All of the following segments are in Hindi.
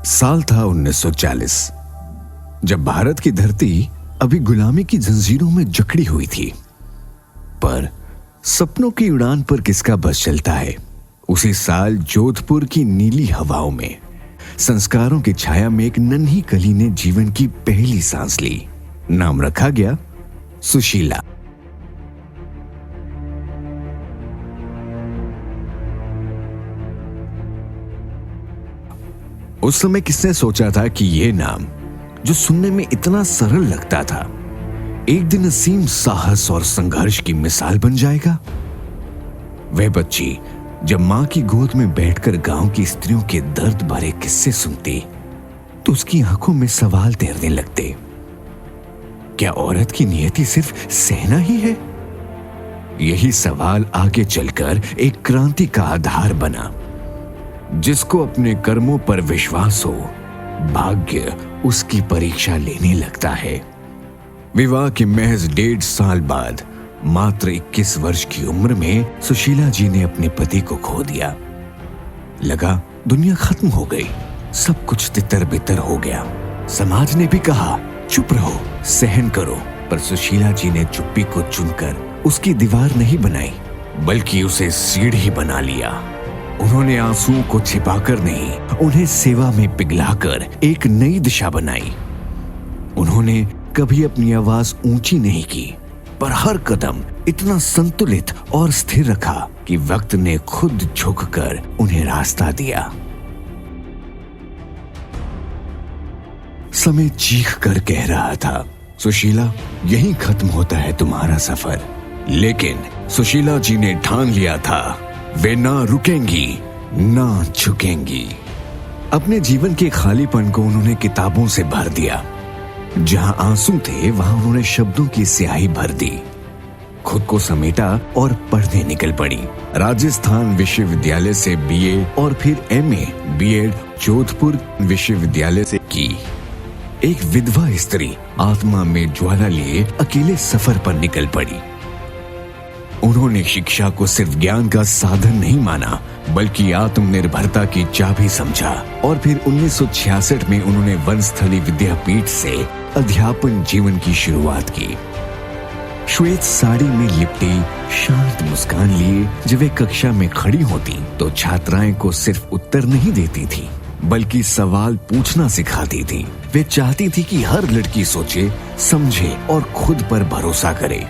साल था 1940, जब भारत की धरती अभी गुलामी की जंजीरों में जकड़ी हुई थी। पर सपनों की उड़ान पर किसका बस चलता है। उसी साल जोधपुर की नीली हवाओं में संस्कारों की छाया में एक नन्ही कली ने जीवन की पहली सांस ली। नाम रखा गया सुशीला। उस समय किसने सोचा था कि यह नाम, जो सुनने में इतना सरल लगता था, एक दिन असीम साहस और संघर्ष की मिसाल बन जाएगा। वह बच्ची जब मां की गोद में बैठकर गांव की स्त्रियों के दर्द भरे किस्से सुनती तो उसकी आंखों में सवाल तैरने लगते। क्या औरत की नियति सिर्फ सहना ही है? यही सवाल आगे चलकर एक क्रांति का आधार बना। जिसको अपने कर्मों पर विश्वास हो, भाग्य उसकी परीक्षा लेने लगता है। विवाह के महज 1.5 साल बाद मात्र 21 वर्ष की उम्र में सुशीला जी ने अपने पति को खो दिया। लगा दुनिया खत्म हो गई, सब कुछ तितर बितर हो गया। समाज ने भी कहा चुप रहो, सहन करो, पर सुशीला जी ने चुप्पी को चुनकर उसकी दीवार नहीं बनाई, बल्कि उसे सीढ़ी बना लिया। उन्होंने आंसुओं को छिपाकर नहीं, उन्हें सेवा में पिघलाकर एक नई दिशा बनाई। उन्होंने कभी अपनी आवाज ऊंची नहीं की, पर हर कदम इतना संतुलित और स्थिर रखा कि वक्त ने खुद झुककर उन्हें रास्ता दिया। समय चीख कर कह रहा था, सुशीला, यहीं खत्म होता है तुम्हारा सफर। लेकिन सुशीला जी ने ठान लिया था, वे ना रुकेंगी, ना झुकेंगी। अपने जीवन के खालीपन को उन्होंने किताबों से भर दिया। जहां आंसू थे वहां उन्होंने शब्दों की स्याही भर दी। खुद को समेटा और पढ़ने निकल पड़ी। राजस्थान विश्वविद्यालय से बीए और फिर एमए बीएड जोधपुर विश्वविद्यालय से की। एक विधवा स्त्री आत्मा में ज्वाला लिए अकेले सफर पर निकल पड़ी। उन्होंने शिक्षा को सिर्फ ज्ञान का साधन नहीं माना, बल्कि आत्मनिर्भरता की चाबी समझा। और फिर 1966 में उन्होंने वनस्थली विद्यापीठ से अध्यापन जीवन की शुरुआत की। श्वेत साड़ी में लिपटी, शांत मुस्कान लिए जब वे कक्षा में खड़ी होती तो छात्राएं को सिर्फ उत्तर नहीं देती थी, बल्कि सवाल पूछना सिखाती थी। वे चाहती थी कि हर लड़की सोचे, समझे और खुद पर भरोसा करे।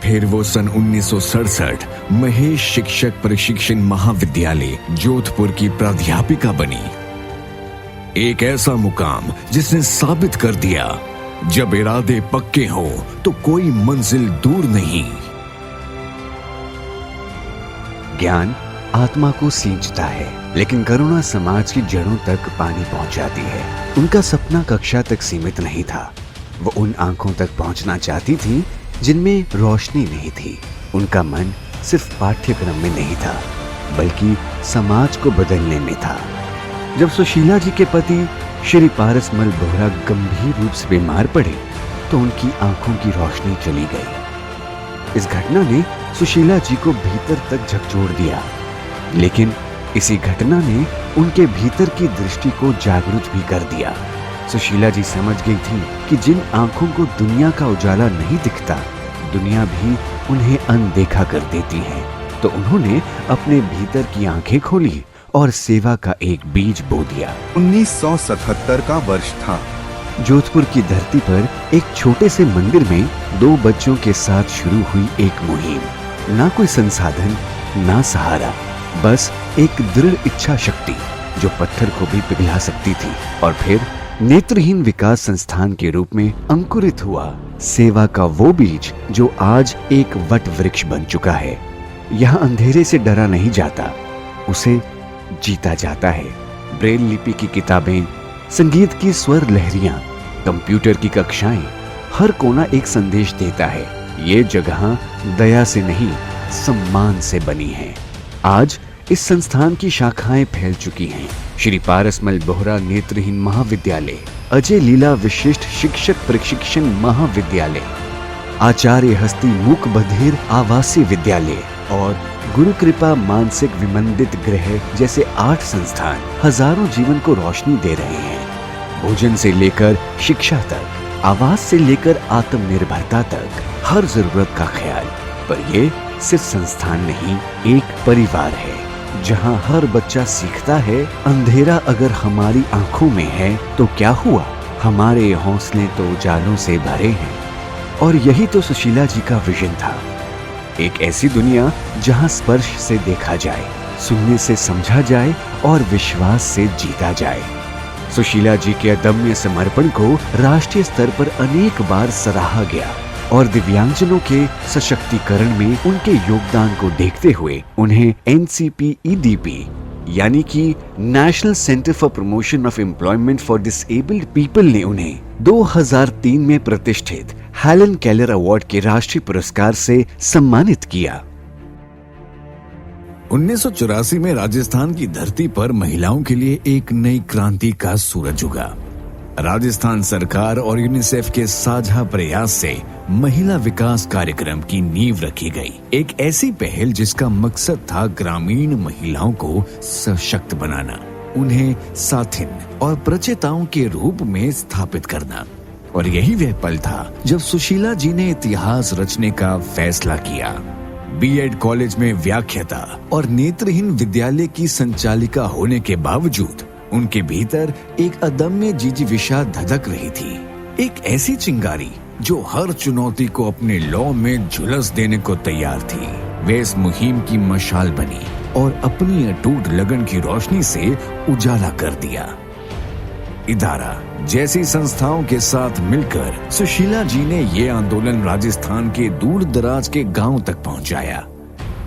फिर वो सन 1967 महेश शिक्षक प्रशिक्षण महाविद्यालय जोधपुर की प्राध्यापिका बनी। एक ऐसा मुकाम जिसने साबित कर दिया, जब इरादे पक्के हो तो कोई मंजिल दूर नहीं। ज्ञान आत्मा को सींचता है, लेकिन करुणा समाज की जड़ों तक पानी पहुंचाती है। उनका सपना कक्षा तक सीमित नहीं था, वो उन आंखों तक पहुंचना चाहती थी जिनमें रोशनी नहीं थी। उनका मन सिर्फ पाठ्यक्रम में नहीं था, बल्कि समाज को बदलने में था। जब सुशीला जी के पति श्री पारसमल बोहरा गंभीर रूप से बीमार पड़े तो उनकी आंखों की रोशनी चली गई। इस घटना ने सुशीला जी को भीतर तक झकझोर दिया, लेकिन इसी घटना ने उनके भीतर की दृष्टि को जागरूक भी कर दिया। सुशीला जी समझ गई थी कि जिन आंखों को दुनिया का उजाला नहीं दिखता, दुनिया भी उन्हें अनदेखा कर देती है। तो उन्होंने अपने भीतर की आंखें खोली और सेवा का एक बीज बो दिया। 1977 का वर्ष था। जोधपुर की धरती पर एक छोटे से मंदिर में 2 बच्चों के साथ शुरू हुई एक मुहिम। ना कोई संसाधन, ना सहारा, बस एक दृढ़ इच्छा शक्ति जो पत्थर को भी पिघला सकती थी। और फिर नेत्रहीन विकास संस्थान के रूप में अंकुरित हुआ सेवा का वो बीज जो आज एक वट वृक्ष बन चुका है। यहाँ अंधेरे से डरा नहीं जाता, उसे जीता जाता है। ब्रेल लिपि की किताबें, संगीत की स्वर लहरियां, कंप्यूटर की कक्षाएं, हर कोना एक संदेश देता है। ये जगह दया से नहीं, सम्मान से बनी है। आज इस संस्थान की शाखाएं फैल चुकी हैं। श्री पारसमल बोहरा नेत्रहीन महाविद्यालय, अजय लीला विशिष्ट शिक्षक प्रशिक्षण महाविद्यालय, आचार्य हस्ती मूक बधिर आवासीय विद्यालय और गुरु कृपा मानसिक विमंदित गृह जैसे 8 संस्थान हजारों जीवन को रोशनी दे रहे हैं। भोजन से लेकर शिक्षा तक, आवास से लेकर आत्मनिर्भरता तक, हर जरूरत का ख्याल। पर ये सिर्फ संस्थान नहीं, एक परिवार है जहाँ हर बच्चा सीखता है अंधेरा अगर हमारी आंखों में है तो क्या हुआ, हमारे हौसले तो उजालों से भरे हैं। और यही तो सुशीला जी का विजन था, एक ऐसी दुनिया जहाँ स्पर्श से देखा जाए, सुनने से समझा जाए और विश्वास से जीता जाए। सुशीला जी के अदम्य समर्पण को राष्ट्रीय स्तर पर अनेक बार सराहा गया और दिव्यांगजनों के सशक्तिकरण में उनके योगदान को देखते हुए उन्हें NCPEDP यानी कि national centre for promotion of employment for disabled people ने उन्हें 2003 में प्रतिष्ठित हेलन केलर अवार्ड के राष्ट्रीय पुरस्कार से सम्मानित किया। 1984 में राजस्थान की धरती पर महिलाओं के लिए एक नई क्रांति का सूरज उगा। राजस्थान सरकार और यूनिसेफ के साझा प्रयास से महिला विकास कार्यक्रम की नींव रखी गई। एक ऐसी पहल जिसका मकसद था ग्रामीण महिलाओं को सशक्त बनाना, उन्हें साथिन और प्रचेताओं के रूप में स्थापित करना। और यही वह पल था जब सुशीला जी ने इतिहास रचने का फैसला किया। बीएड कॉलेज में व्याख्याता और नेत्रहीन विद्यालय की संचालिका होने के बावजूद उनके भीतर एक अदम्य जिजीविषा धधक रही थी, एक ऐसी चिंगारी जो हर चुनौती को अपने लौ में झुलस देने को तैयार थी। वे इस मुहिम की मशाल बनी और अपनी अटूट लगन की रोशनी से उजाला कर दिया। इदारा जैसी संस्थाओं के साथ मिलकर सुशीला जी ने ये आंदोलन राजस्थान के दूर दराज के गांव तक पहुंचाया।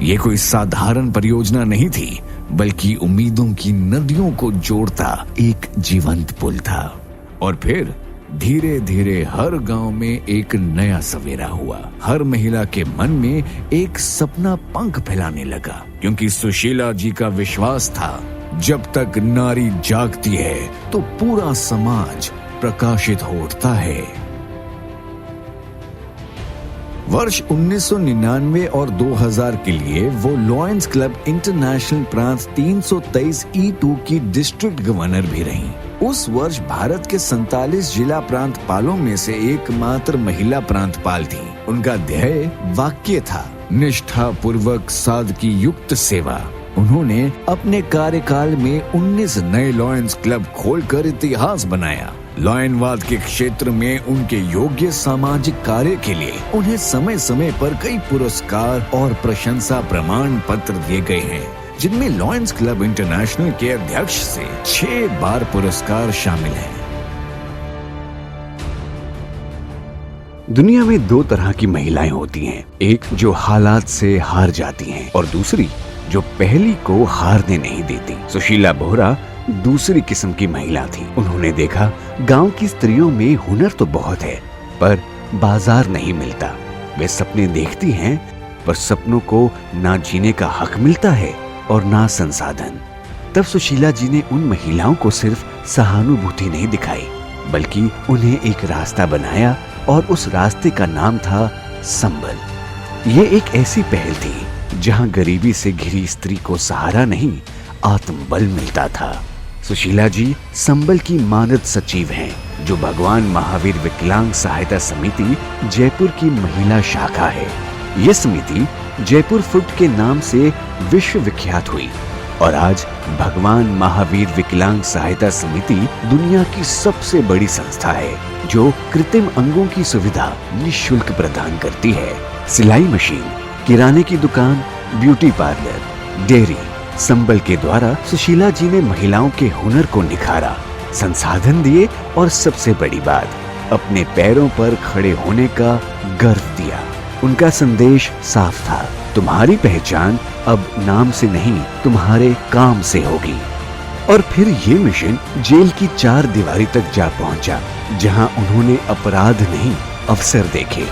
ये कोई साधारण परियोजना नहीं थी, बल्कि उम्मीदों की नदियों को जोड़ता एक जीवंत पुल था। और फिर धीरे धीरे हर गांव में एक नया सवेरा हुआ। हर महिला के मन में एक सपना पंख फैलाने लगा, क्योंकि सुशीला जी का विश्वास था जब तक नारी जागती है तो पूरा समाज प्रकाशित होता है। वर्ष 1999 और 2000 के लिए वो लॉयंस क्लब इंटरनेशनल प्रांत 323 E2 की डिस्ट्रिक्ट गवर्नर भी रहीं। उस वर्ष भारत के 47 जिला प्रांतपालों में से एकमात्र महिला प्रांतपाल थी। उनका ध्येय वाक्य था, निष्ठा पूर्वक सादगी युक्त सेवा। उन्होंने अपने कार्यकाल में 19 नए लॉयंस क्लब खोलकर इतिहास बनाया। लॉयनवाद के क्षेत्र में उनके योग्य सामाजिक कार्य के लिए उन्हें समय समय पर कई पुरस्कार और प्रशंसा प्रमाण पत्र दिए गए हैं, जिनमें लॉयंस क्लब इंटरनेशनल के अध्यक्ष से 6 बार पुरस्कार शामिल हैं। दुनिया में 2 तरह की महिलाएं होती हैं, एक जो हालात से हार जाती हैं और दूसरी जो पहली को हारने नहीं देती। सुशीला बोहरा दूसरी किस्म की महिला थी। उन्होंने देखा गांव की स्त्रियों में हुनर तो बहुत है, पर बाजार नहीं मिलता। वे सपने देखती हैं, पर सपनों को ना जीने का हक मिलता है और ना संसाधन। तब सुशीला जी ने उन महिलाओं को सिर्फ सहानुभूति नहीं दिखाई, बल्कि उन्हें एक रास्ता बनाया और उस रास्ते का नाम था संबल। ये एक ऐसी पहल थी जहां गरीबी से घिरी स्त्री को सहारा नहीं, आत्मबल मिलता था। सुशीला जी संबल की मानद सचिव हैं, जो भगवान महावीर विकलांग सहायता समिति जयपुर की महिला शाखा है। ये समिति जयपुर फुट के नाम से विश्व विख्यात हुई और आज भगवान महावीर विकलांग सहायता समिति दुनिया की सबसे बड़ी संस्था है, जो कृत्रिम अंगों की सुविधा निःशुल्क प्रदान करती है। सिलाई मशीन, किराने की दुकान, ब्यूटी पार्लर, डेयरी, संबल के द्वारा सुशीला जी ने महिलाओं के हुनर को निखारा, संसाधन दिए और सबसे बड़ी बात, अपने पैरों पर खड़े होने का गर्व दिया। उनका संदेश साफ था, तुम्हारी पहचान अब नाम से नहीं, तुम्हारे काम से होगी। और फिर ये मिशन जेल की 4 दीवारी तक जा पहुंचा, जहां उन्होंने अपराध नहीं, अवसर देखे।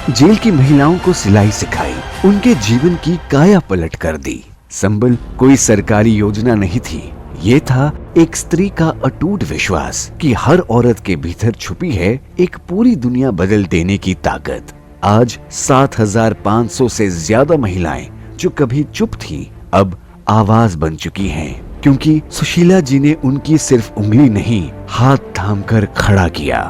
जेल की महिलाओं को सिलाई सिखाई, उनके जीवन की काया पलट कर दी। संबल कोई सरकारी योजना नहीं थी, ये था एक स्त्री का अटूट विश्वास कि हर औरत के भीतर छुपी है एक पूरी दुनिया बदल देने की ताकत। आज 7500 से ज्यादा महिलाएं जो कभी चुप थी अब आवाज बन चुकी हैं, क्योंकि सुशीला जी ने उनकी सिर्फ उंगली नहीं हाथ थामकर खड़ा किया।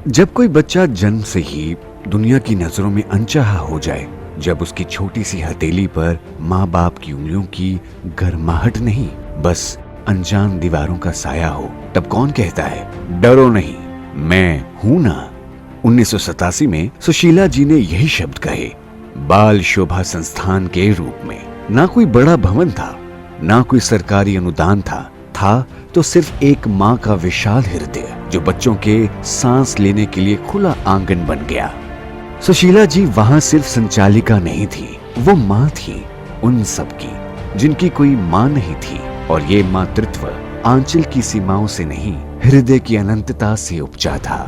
जब कोई बच्चा जन्म से ही दुनिया की नजरों में अनचाहा हो जाए, जब उसकी छोटी सी हथेली पर माँ बाप की उंगलियों की गर्माहट नहीं बस अनजान दीवारों का साया हो, तब कौन कहता है डरो नहीं मैं हूं ना। 1987 में सुशीला जी ने यही शब्द कहे। बाल शोभा संस्थान के रूप में ना कोई बड़ा भवन था, ना कोई सरकारी अनुदान था तो सिर्फ एक माँ का विशाल हृदय जो बच्चों के सांस लेने के लिए खुला आंगन बन गया। सुशीला जी वहां सिर्फ संचालिका नहीं थी, वो माँ थी उन सब की जिनकी कोई माँ नहीं थी, और ये मातृत्व आंचल की सीमाओं से नहीं हृदय की अनंतता से उपजा था।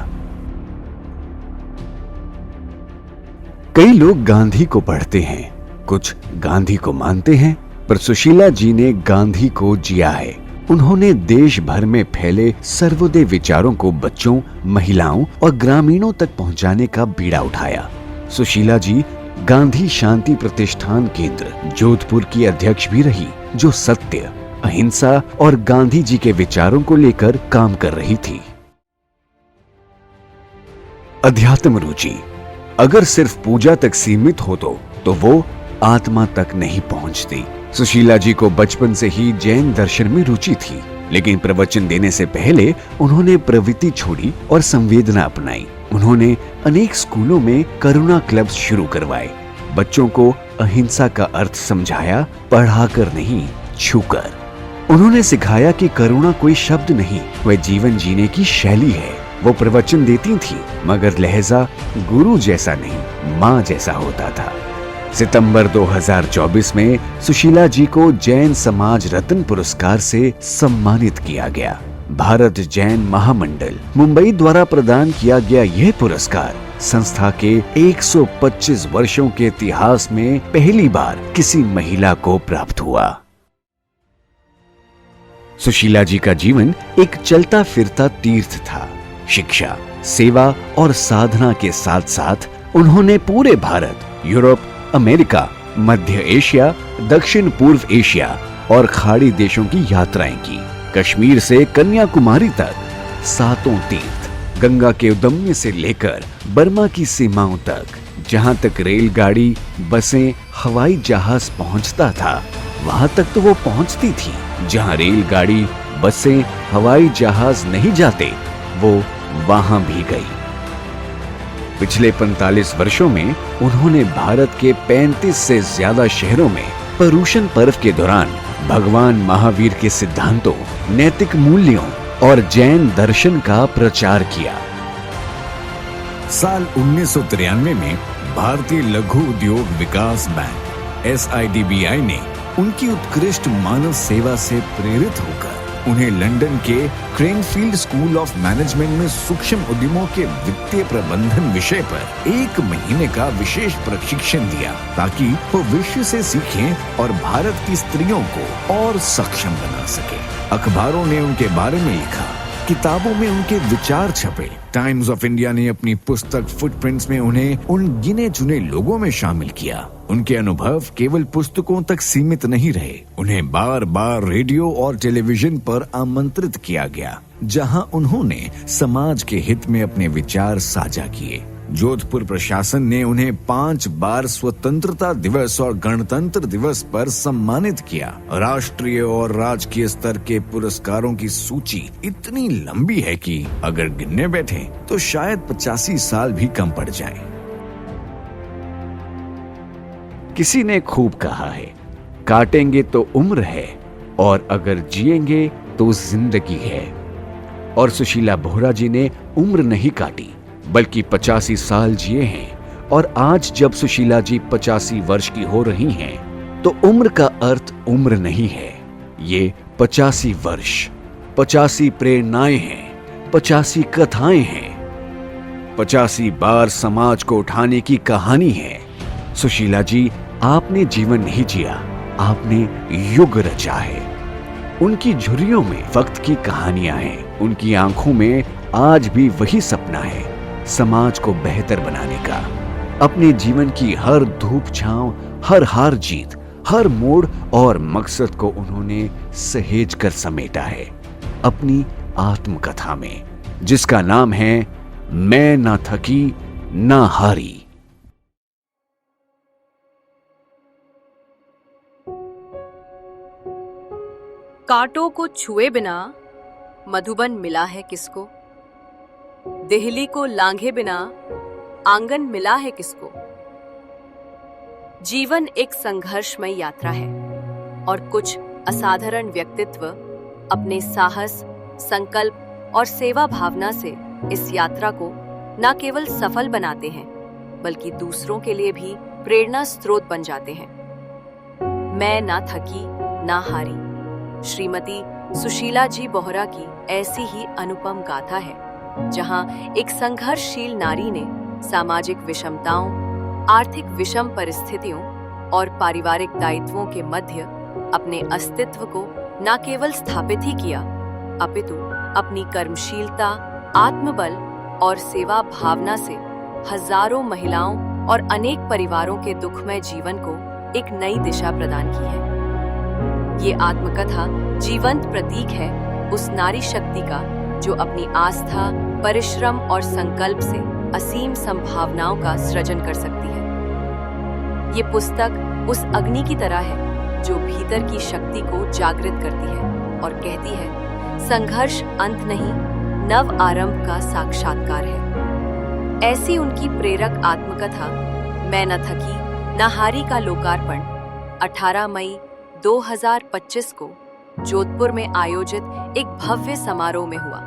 कई लोग गांधी को पढ़ते हैं, कुछ गांधी को मानते हैं, पर सुशीला जी ने गांधी को जिया है। उन्होंने देश भर में फैले सर्वोदय विचारों को बच्चों, महिलाओं और ग्रामीणों तक पहुंचाने का बीड़ा उठाया। सुशीला जी गांधी शांति प्रतिष्ठान केंद्र जोधपुर की अध्यक्ष भी रही, जो सत्य, अहिंसा और गांधी जी के विचारों को लेकर काम कर रही थी। अध्यात्म रुचि अगर सिर्फ पूजा तक सीमित हो तो वो आत्मा तक नहीं पहुंचती। सुशीला जी को बचपन से ही जैन दर्शन में रुचि थी, लेकिन प्रवचन देने से पहले उन्होंने प्रवृत्ति छोड़ी और संवेदना अपनाई। उन्होंने अनेक स्कूलों में करुणा क्लब्स शुरू करवाए, बच्चों को अहिंसा का अर्थ समझाया, पढ़ाकर नहीं छूकर। उन्होंने सिखाया कि करुणा कोई शब्द नहीं, वह जीवन जीने की शैली है। वो प्रवचन देती थी मगर लहजा गुरु जैसा नहीं, माँ जैसा होता था। सितंबर 2024 में सुशीला जी को जैन समाज रत्न पुरस्कार से सम्मानित किया गया। भारत जैन महामंडल मुंबई द्वारा प्रदान किया गया यह पुरस्कार संस्था के 125 वर्षों के इतिहास में पहली बार किसी महिला को प्राप्त हुआ। सुशीला जी का जीवन एक चलता फिरता तीर्थ था। शिक्षा, सेवा और साधना के साथ साथ उन्होंने पूरे भारत, यूरोप, अमेरिका, मध्य एशिया, दक्षिण पूर्व एशिया और खाड़ी देशों की यात्राएं की। कश्मीर से कन्याकुमारी तक 7 तीर्थ, गंगा के उद्गम से लेकर बर्मा की सीमाओं तक, जहां तक रेलगाड़ी, बसें, हवाई जहाज पहुंचता था वहां तक तो वो पहुंचती थी। जहां रेलगाड़ी, बसें, हवाई जहाज नहीं जाते वो वहां भी गई। पिछले 45 वर्षों में उन्होंने भारत के 35 से ज्यादा शहरों में पर्युषण पर्व के दौरान भगवान महावीर के सिद्धांतों, नैतिक मूल्यों और जैन दर्शन का प्रचार किया। साल 1993 में भारतीय लघु उद्योग विकास बैंक SIDBI ने उनकी उत्कृष्ट मानव सेवा से प्रेरित होकर उन्हें लंदन के क्रेनफील्ड स्कूल ऑफ मैनेजमेंट में सूक्ष्म उद्यमों के वित्तीय प्रबंधन विषय पर 1 महीने का विशेष प्रशिक्षण दिया, ताकि वो विश्व से सीखें और भारत की स्त्रियों को और सक्षम बना सके। अखबारों ने उनके बारे में लिखा, किताबों में उनके विचार छपे। टाइम्स ऑफ इंडिया ने अपनी पुस्तक फुटप्रिंट्स में उन्हें उन गिने चुने लोगों में शामिल किया। उनके अनुभव केवल पुस्तकों तक सीमित नहीं रहे, उन्हें बार बार रेडियो और टेलीविजन पर आमंत्रित किया गया, जहां उन्होंने समाज के हित में अपने विचार साझा किए। जोधपुर प्रशासन ने उन्हें 5 बार स्वतंत्रता दिवस और गणतंत्र दिवस पर सम्मानित किया। राष्ट्रीय और राजकीय स्तर के पुरस्कारों की सूची इतनी लंबी है कि अगर गिनने बैठे तो शायद 85 साल भी कम पड़ जाएं। किसी ने खूब कहा है, काटेंगे तो उम्र है और अगर जिएंगे तो जिंदगी है। और सुशीला बोहरा जी ने उम्र नहीं काटी बल्कि 85 साल जिए हैं। और आज जब सुशीला जी 85 वर्ष की हो रही हैं, तो उम्र का अर्थ उम्र नहीं है, ये 85 वर्ष, 85 प्रेरणाएं हैं, 85 कथाएं हैं, 85 बार समाज को उठाने की कहानी है। सुशीला जी, आपने जीवन नहीं जिया, आपने युग रचा है। उनकी झुर्रियों में वक्त की कहानियां हैं, उनकी आंखों में आज भी वही सपना है, समाज को बेहतर बनाने का, अपने जीवन की हर धूप छांव, हर हार जीत, हर मोड़ और मकसद को उन्होंने सहेज कर समेटा है अपनी आत्मकथा में, जिसका नाम है मैं ना थकी ना हारी। कांटों को छुए बिना मधुबन मिला है किसको, देहली को लांघे बिना आंगन मिला है किसको। जीवन एक संघर्षमय यात्रा है और कुछ असाधारण व्यक्तित्व अपने साहस, संकल्प और सेवा भावना से इस यात्रा को न केवल सफल बनाते हैं बल्कि दूसरों के लिए भी प्रेरणा स्रोत बन जाते हैं। मैं ना थकी ना हारी श्रीमती सुशीला जी बोहरा की ऐसी ही अनुपम गाथा है, जहां एक संघर्षशील नारी ने सामाजिक विषमताओं, आर्थिक विषम परिस्थितियों और पारिवारिक दायित्वों के मध्य अपने अस्तित्व को न केवल स्थापित ही किया अपितु अपनी कर्मशीलता, आत्मबल और सेवा भावना से हजारों महिलाओं और अनेक परिवारों के दुखमय जीवन को एक नई दिशा प्रदान की है। ये आत्मकथा जीवंत प्रतीक है उस नारी शक्ति का जो अपनी आस्था, परिश्रम और संकल्प से असीम संभावनाओं का सृजन कर सकती है। ये पुस्तक उस अग्नि की तरह है जो भीतर की शक्ति को जागृत करती है और कहती है संघर्ष अंत नहीं, नव आरंभ का साक्षात्कार है। ऐसी उनकी प्रेरक आत्मकथा मैं न थकी न हारी का लोकार्पण 18 मई 2025 को जोधपुर में आयोजित एक भव्य समारोह में हुआ।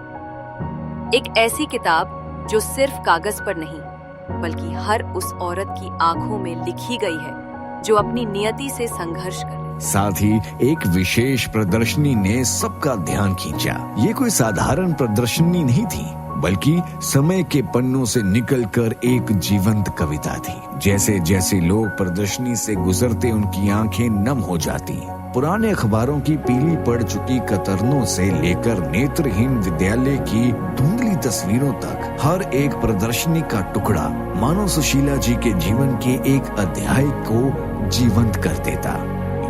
एक ऐसी किताब जो सिर्फ कागज पर नहीं बल्कि हर उस औरत की आंखों में लिखी गई है जो अपनी नियति से संघर्ष कर रही। साथ ही एक विशेष प्रदर्शनी ने सबका ध्यान खींचा। ये कोई साधारण प्रदर्शनी नहीं थी बल्कि समय के पन्नों से निकलकर एक जीवंत कविता थी। जैसे जैसे लोग प्रदर्शनी से गुजरते उनकी आंखें नम हो जाती। पुराने अखबारों की पीली पड़ चुकी कतरनों से लेकर नेत्रहीन विद्यालय की धुंधली तस्वीरों तक हर एक प्रदर्शनी का टुकड़ा मानो सुशीला जी के जीवन के एक अध्याय को जीवंत कर देता।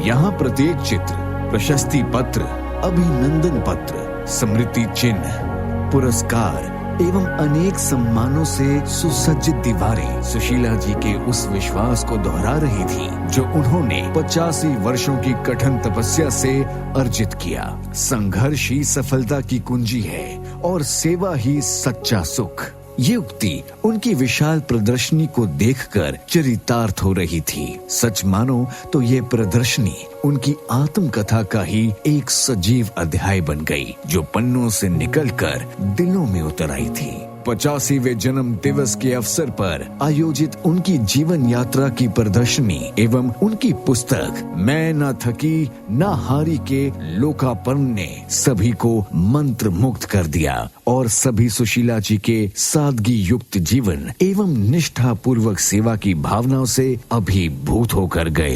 यहाँ प्रत्येक चित्र, प्रशस्ति पत्र, अभिनंदन पत्र, स्मृति चिन्ह, पुरस्कार एवं अनेक सम्मानों से सुसज्जित दीवारें सुशीला जी के उस विश्वास को दोहरा रही थी जो उन्होंने 85 वर्षों की कठिन तपस्या से अर्जित किया। संघर्ष ही सफलता की कुंजी है और सेवा ही सच्चा सुख। ये उक्ति उनकी विशाल प्रदर्शनी को देखकर चरितार्थ हो रही थी। सच मानो तो ये प्रदर्शनी उनकी आत्मकथा का ही एक सजीव अध्याय बन गई जो पन्नों से निकलकर दिलों में उतर आई थी। 85वें जन्म दिवस के अवसर पर आयोजित उनकी जीवन यात्रा की प्रदर्शनी एवं उनकी पुस्तक मैं ना थकी ना हारी के लोकार्पण ने सभी को मंत्र मुक्त कर दिया और सभी सुशीला जी के सादगी युक्त जीवन एवं निष्ठा पूर्वक सेवा की भावनाओं से अभिभूत होकर गए।